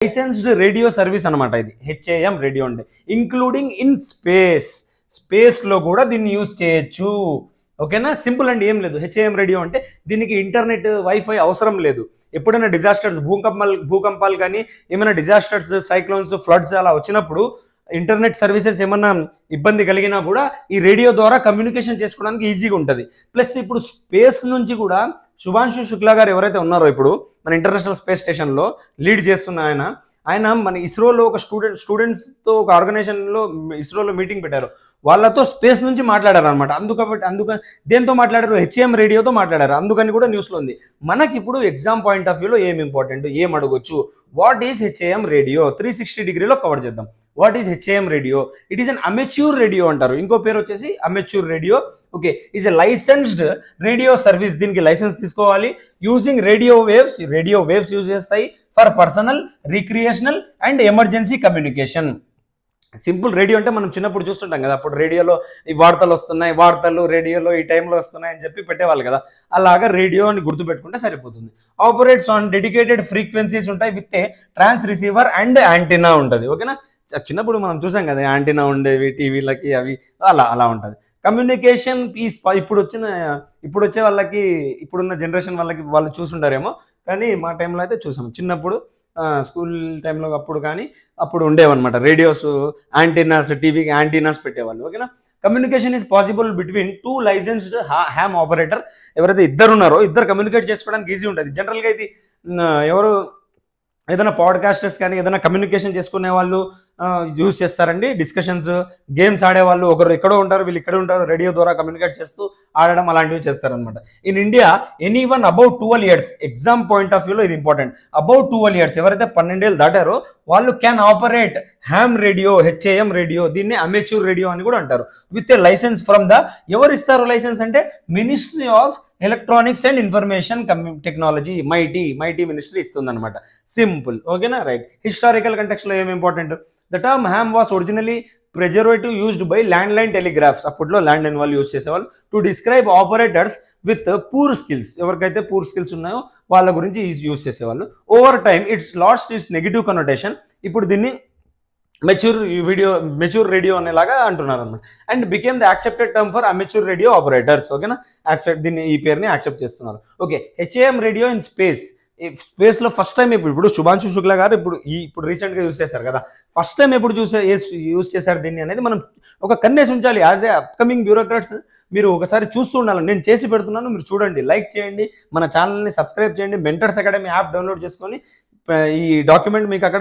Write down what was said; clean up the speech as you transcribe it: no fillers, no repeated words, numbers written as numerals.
Licensed radio service అనమాట ఇది HAM radio అంటే, ఇంక్లూడింగ్ ఇన్ స్పేస్లో కూడా దీన్ని యూజ్ చేయొచ్చు. ఓకేనా, సింపుల్ అండి, ఏం లేదు. హెచ్ఏఎం రేడియో అంటే దీనికి ఇంటర్నెట్ వైఫై అవసరం లేదు. ఎప్పుడైనా డిజాస్టర్స్ భూకంపాలు కానీ ఏమైనా డిజాస్టర్స్ సైక్లోన్స్ ఫ్లడ్స్ అలా వచ్చినప్పుడు ఇంటర్నెట్ సర్వీసెస్ ఏమన్నా ఇబ్బంది కలిగినా కూడా ఈ రేడియో ద్వారా కమ్యూనికేషన్ చేసుకోవడానికి ఈజీగా ఉంటుంది. ప్లస్ ఇప్పుడు స్పేస్ నుంచి కూడా శుభాంశు శుక్లా గారు ఎవరైతే ఉన్నారో ఇప్పుడు మన ఇంటర్నేషనల్ స్పేస్ స్టేషన్లో లీడ్ చేస్తున్న ఆయన మన ఇస్రోలో ఒక స్టూడెంట్స్తో ఒక ఆర్గనైజేషన్లో ఇస్రోలో మీటింగ్ పెట్టారు. వాళ్ళతో స్పేస్ నుంచి మాట్లాడారు అనమాట. అందుకని దేంతో మాట్లాడారు? హెచ్ఏఎం రేడియోతో మాట్లాడారు. అందుకని కూడా న్యూస్లో ఉంది. మనకి ఇప్పుడు ఎగ్జామ్ పాయింట్ ఆఫ్ వ్యూలో ఏం ఇంపార్టెంట్, ఏం అడగొచ్చు, వాట్ ఈజ్ హెచ్ఏఎం రేడియో 360 డిగ్రీలో కవర్ చేద్దాం. What is HAM radio? It is an amateur radio అంటారు. ఇంకో పేరు వచ్చేసి amateur radio. Okay, is a licensed radio service. దీనికి లైసెన్స్ తీసుకోవాలి. యూజింగ్ రేడియో వేవ్స్ యూజ్ చేస్తాయి for personal, recreational and emergency communication. Simple, radio అంటే మనం చిన్నప్పుడు చూస్తుంటాం కదా, అప్పుడు రేడియోలో ఈ వార్తలు వస్తున్నాయి, వార్తలు రేడియోలో ఈ టైంలో వస్తున్నాయి అని చెప్పి పెట్టేవాళ్ళు కదా. అలాగా రేడియో అని గుర్తుపెట్టుకుంటే సరిపోతుంది. ఆపరేట్స్ ఆన్ డెడికేటెడ్ ఫ్రీక్వెన్సీస్ ఉంటాయి with a trans receiver and antenna ఉంటుంది. ఓకేనా, చిన్నప్పుడు మనం చూసాం కదా యాంటీనా ఉండేవి టీవీలకి, అవి అలా ఉంటుంది. కమ్యూనికేషన్ పీస్ ఇప్పుడు వచ్చే వాళ్ళకి, ఇప్పుడున్న జనరేషన్ వాళ్ళకి వాళ్ళు చూసుంటారేమో, కానీ మా టైంలో అయితే చూసాము. చిన్నప్పుడు స్కూల్ టైంలో అప్పుడు ఉండేవన్నమాట రేడియోస్, యాంటీనాస్, టీవీకి యాంటీనాస్ పెట్టేవాళ్ళు. ఓకేనా, communication is possible between 2 licensed ham operator. ఎవరైతే ఇద్దరు ఉన్నారో ఇద్దరు కమ్యూనికేట్ చేసుకోవడానికి ఈజీ ఉంటుంది. జనరల్గా ఇది ఎవరు ఏదైనా పాడ్కాస్టర్స్ కానీ ఏదైనా కమ్యూనికేషన్ చేసుకునే వాళ్ళు యూజ్ చేస్తారండి. డిస్కషన్స్, గేమ్స్ ఆడేవాళ్ళు ఒకరు ఎక్కడో ఉంటారు, వీళ్ళు ఇక్కడ ఉంటారు, రేడియో ద్వారా కమ్యూనికేట్ చేస్తూ ఆడడం అలాంటివి చేస్తారనమాట. In India anyone above 12 years, exam point of వ్యూలో ఇది ఇంపార్టెంట్. అబౌవ్ 12 ఇయర్స్ ఎవరైతే 12 ఏళ్ళు దాటారో వాళ్ళు can operate ham radio, HAM radio. దీన్ని అమెచ్యూర్ రేడియో అని కూడా అంటారు. విత్ ఏ లైసెన్స్ ఫ్రమ్ ఎవరు ఇస్తారు లైసెన్స్ అంటే ministry of electronics and information technology, MeitY ministry ఇస్తుంది అనమాట. సింపుల్. ఓకేనా, రైట్. హిస్టారికల్ కంటెక్స్లో ఏమి important, the term ham was originally preservative used by land telegraphs. అప్పట్లో ల్యాండ్ లైన్ వాళ్ళు యూజ్ చేసేవాళ్ళు to describe operators with poor skills. ఎవరికైతే poor skills ఉన్నాయో వాళ్ళ గురించి యూజ్ చేసేవాళ్ళు. Over time it's lost its negative connotation. ఇప్పుడు దీన్ని మెచ్యూర్ రేడియో అనేలాగా అంటున్నారు అనమాట. And became the accepted term for amateur radio operators. ఓకేనా, ఈ పేరుని యాక్సెప్ట్ చేస్తున్నారు. ఓకే, హెచ్ఏఎం రేడియో ఇన్ స్పేస్లో ఫస్ట్ టైం ఇప్పుడు శుభాంశు శుక్లా గారు ఇప్పుడు రీసెంట్గా యూజ్ చేశారు కదా, ఫస్ట్ టైం ఎప్పుడు యూజ్ చేశారు దీన్ని అనేది మనం ఒక కన్నేసి ఉంచాలి. యాజ్ ఏ అప్కమింగ్ బ్యూరోక్రాట్స్ మీరు ఒకసారి చూస్తూ ఉండాలి. నేను చేసి పెడుతున్నాను, మీరు చూడండి, లైక్ చేయండి, మన ఛానల్ని సబ్స్క్రైబ్ చేయండి. మెంటర్స్ అకాడమీ యాప్ డౌన్లోడ్ చేసుకొని ఈ డాక్యుమెంట్ మీకు అక్కడ